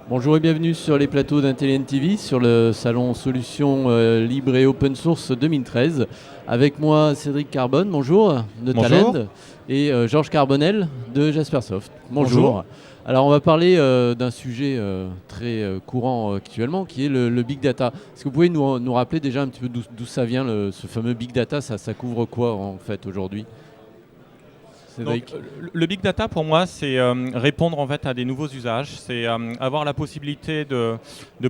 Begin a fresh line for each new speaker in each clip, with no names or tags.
Bonjour et bienvenue sur les plateaux d'Intelligent TV sur le salon Solutions Libre et Open Source 2013. Avec moi Cédric Carbone, bonjour, de
Bonjour.
Talend, et Georges Carbonel de Jaspersoft. Bonjour.
Bonjour.
Alors on va parler d'un sujet très courant actuellement qui est le Big Data. Est-ce que vous pouvez nous rappeler déjà un petit peu d'où ça vient, ce fameux Big Data, ça couvre quoi en fait aujourd'hui ?
Donc, le big data pour moi c'est répondre en fait à des nouveaux usages, c'est avoir la possibilité de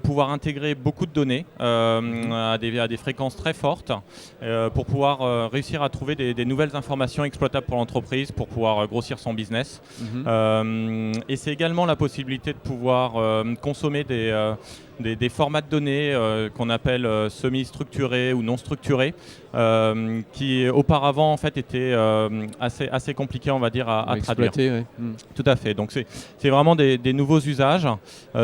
pouvoir intégrer beaucoup de données à des fréquences très fortes pour pouvoir réussir à trouver des nouvelles informations exploitables pour l'entreprise pour pouvoir grossir son business. Et c'est également la possibilité de pouvoir consommer des formats de données qu'on appelle semi-structurés ou non structurés, qui auparavant en fait étaient assez compliqués, on va dire, à traduire.
Ouais.
Tout à fait. Donc c'est vraiment des nouveaux usages.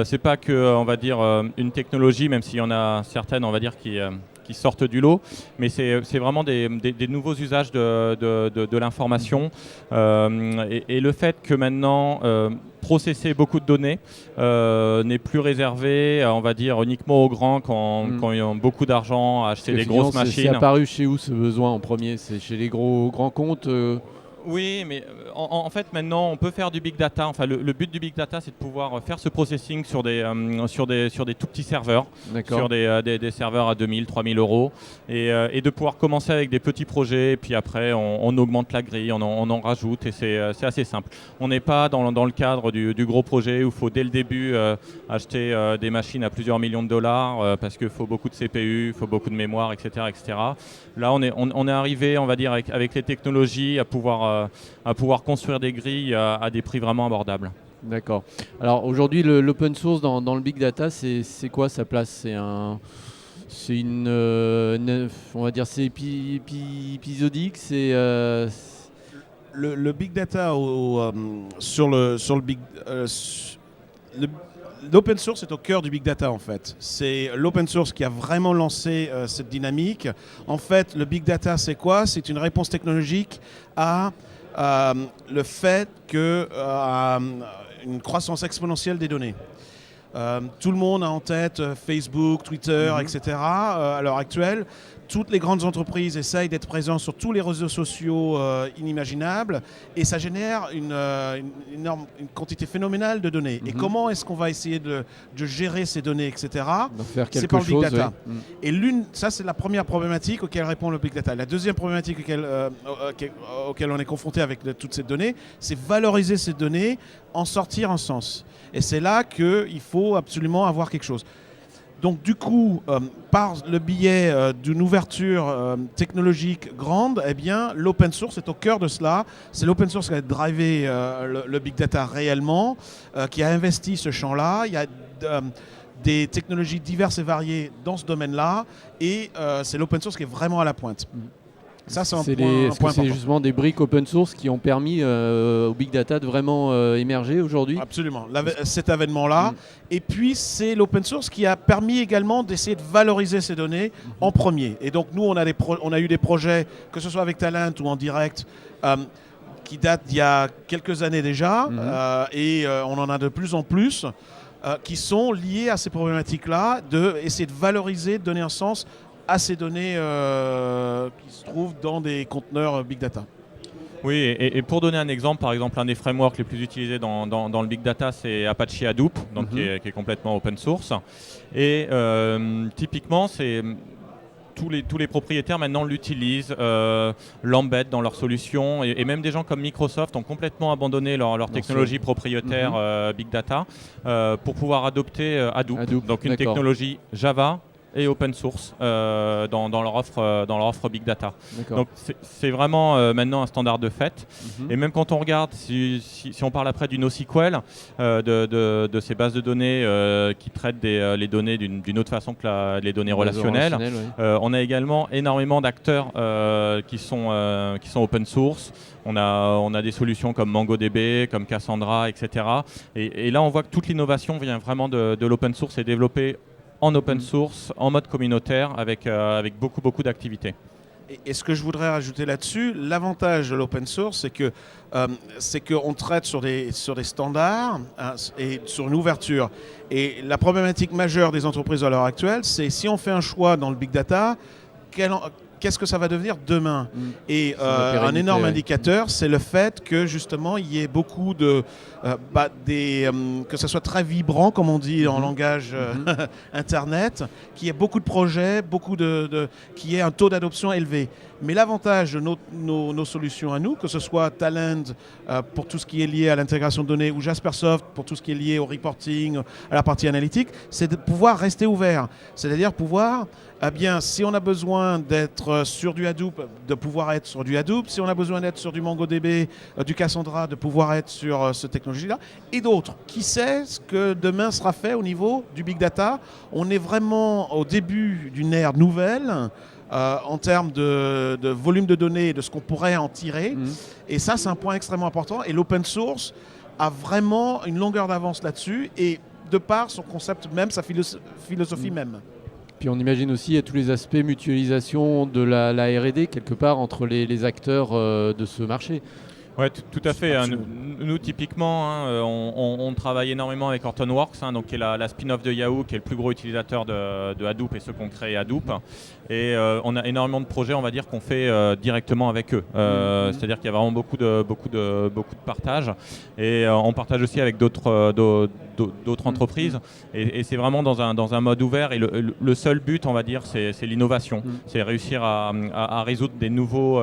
C'est pas que on va dire une technologie, même s'il y en a certaines, on va dire, qui sortent du lot, mais c'est vraiment des nouveaux usages de l'information et le fait que maintenant processer beaucoup de données n'est plus réservé, on va dire, uniquement aux grands quand ils ont beaucoup d'argent à acheter des grosses machines.
C'est apparu chez où ce besoin en premier ? C'est chez les grands comptes
Oui, mais en fait maintenant on peut faire du big data. Enfin, le but du big data, c'est de pouvoir faire ce processing sur des tout petits serveurs, sur des serveurs à 2000, 3000 euros, et de pouvoir commencer avec des petits projets. Et puis après, on augmente la grille, on en rajoute, et c'est assez simple. On n'est pas dans le cadre du gros projet où il faut dès le début acheter des machines à plusieurs millions de dollars parce qu'il faut beaucoup de CPU, il faut beaucoup de mémoire, etc., etc. Là, on est arrivé, on va dire, avec les technologies à pouvoir construire des grilles à des prix vraiment abordables.
D'accord. Alors aujourd'hui, l'open source dans le big data, c'est quoi sa place ? C'est une on va dire, c'est épisodique, c'est
Le big data sur le big l'open source est au cœur du big data en fait. C'est l'open source qui a vraiment lancé cette dynamique. En fait, le big data, c'est quoi ? C'est une réponse technologique à le fait que une croissance exponentielle des données. Tout le monde a en tête Facebook, Twitter, etc. À l'heure actuelle, toutes les grandes entreprises essayent d'être présentes sur tous les réseaux sociaux inimaginables, et ça génère une quantité phénoménale de données. Et comment est-ce qu'on va essayer de gérer ces données, etc. C'est par le big data. Oui. Et ça, c'est la première problématique auquel répond le big data. La deuxième problématique auquel on est confronté avec toutes ces données, c'est valoriser ces données, en sortir un sens. Et c'est là qu'il faut absolument avoir quelque chose. Donc du coup, par le biais d'une ouverture technologique grande, eh bien, l'open source est au cœur de cela. C'est l'open source qui a drivé le big data réellement, qui a investi ce champ-là. Il y a des technologies diverses et variées dans ce domaine-là, et c'est l'open source qui est vraiment à la pointe. Ça, c'est un point important.
C'est justement des briques open source qui ont permis au Big Data de vraiment émerger aujourd'hui ? Absolument.
Cet avènement-là. Et puis, c'est l'open source qui a permis également d'essayer de valoriser ces données en premier. Et donc, nous, on a eu des projets, que ce soit avec Talend ou en direct, qui datent d'il y a quelques années déjà. Et on en a de plus en plus qui sont liés à ces problématiques-là, d'essayer de valoriser, de donner un sens à ces données qui se trouvent dans des conteneurs big data.
Oui, et pour donner un exemple, par exemple, un des frameworks les plus utilisés dans le big data, c'est Apache Hadoop, donc qui est complètement open source. Et typiquement, tous les propriétaires maintenant l'utilisent, l'embêtent dans leurs solutions, et même des gens comme Microsoft ont complètement abandonné leur technologie propriétaire big data pour pouvoir adopter Hadoop, donc une technologie Java et open source dans leur offre Big Data. Donc c'est vraiment maintenant un standard de fait. Et même quand on regarde, si on parle après du NoSQL, de ces bases de données qui traitent les données d'une autre façon que les données relationnelles, on a également énormément d'acteurs qui sont open source. On a des solutions comme MongoDB, comme Cassandra, etc. Et là, on voit que toute l'innovation vient vraiment de l'open source et développée en open source, en mode communautaire, avec beaucoup d'activités.
Et ce que je voudrais rajouter là-dessus, l'avantage de l'open source, c'est qu'on traite sur des standards, hein, et sur une ouverture. Et la problématique majeure des entreprises à l'heure actuelle, c'est si on fait un choix dans le big data, qu'est-ce que ça va devenir demain? Et un énorme indicateur, c'est le fait que justement il y ait beaucoup de que ça soit très vibrant, comme on dit en langage internet, qu'il y ait beaucoup de projets, qu'il y ait un taux d'adoption élevé. Mais l'avantage de nos solutions à nous, que ce soit Talend pour tout ce qui est lié à l'intégration de données ou Jaspersoft pour tout ce qui est lié au reporting, à la partie analytique, c'est de pouvoir rester ouvert. C'est-à-dire pouvoir, si on a besoin d'être sur du Hadoop, de pouvoir être sur du Hadoop. Si on a besoin d'être sur du MongoDB, du Cassandra, de pouvoir être sur cette technologie-là. Et d'autres. Qui sait ce que demain sera fait au niveau du big data? On est vraiment au début d'une ère nouvelle. En termes de volume de données et de ce qu'on pourrait en tirer. Et ça, c'est un point extrêmement important. Et l'open source a vraiment une longueur d'avance là-dessus, et de par son concept même, sa philosophie même.
Puis on imagine aussi tous les aspects mutualisation de la R&D quelque part entre les acteurs de ce marché.
Oui, tout à fait. Nous, typiquement, on travaille énormément avec Hortonworks, donc qui est la spin-off de Yahoo, qui est le plus gros utilisateur de Hadoop et ceux qui ont créé Hadoop. Et on a énormément de projets, on va dire, qu'on fait directement avec eux. C'est-à-dire qu'il y a vraiment beaucoup de partage. Et on partage aussi avec d'autres entreprises. Et c'est vraiment dans un mode ouvert. Et le seul but, on va dire, c'est l'innovation. C'est réussir à résoudre des nouveaux,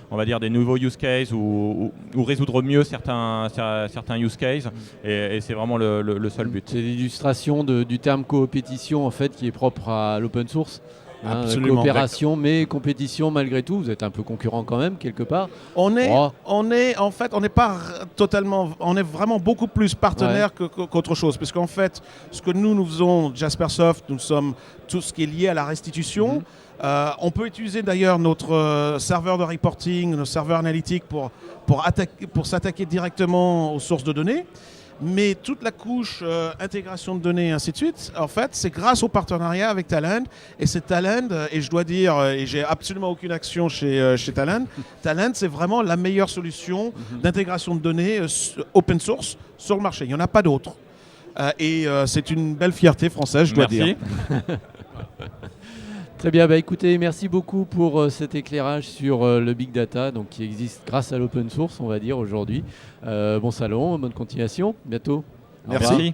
on va dire, des nouveaux use cases ou résoudre mieux certains use cases. Et c'est vraiment le seul but.
C'est l'illustration du terme coopétition, en fait, qui est propre à l'open source. Coopération, mais compétition malgré tout. Vous êtes un peu concurrent quand même, quelque part.
On est pas totalement, on est vraiment beaucoup plus partenaire qu'autre chose. Parce qu'en fait, ce que nous faisons, Jaspersoft, nous sommes tout ce qui est lié à la restitution. On peut utiliser d'ailleurs notre serveur de reporting, nos serveurs analytiques pour s'attaquer directement aux sources de données. Mais toute la couche intégration de données et ainsi de suite, en fait, c'est grâce au partenariat avec Talend. Et c'est Talend, et je dois dire, et j'ai absolument aucune action chez Talend, Talend, c'est vraiment la meilleure solution d'intégration de données open source sur le marché. Il n'y en a pas d'autre. Et c'est une belle fierté française, je dois dire.
Très bien, écoutez, merci beaucoup pour cet éclairage sur le Big Data, donc, qui existe grâce à l'open source, on va dire, aujourd'hui. Bon salon, bonne continuation, bientôt.
Merci.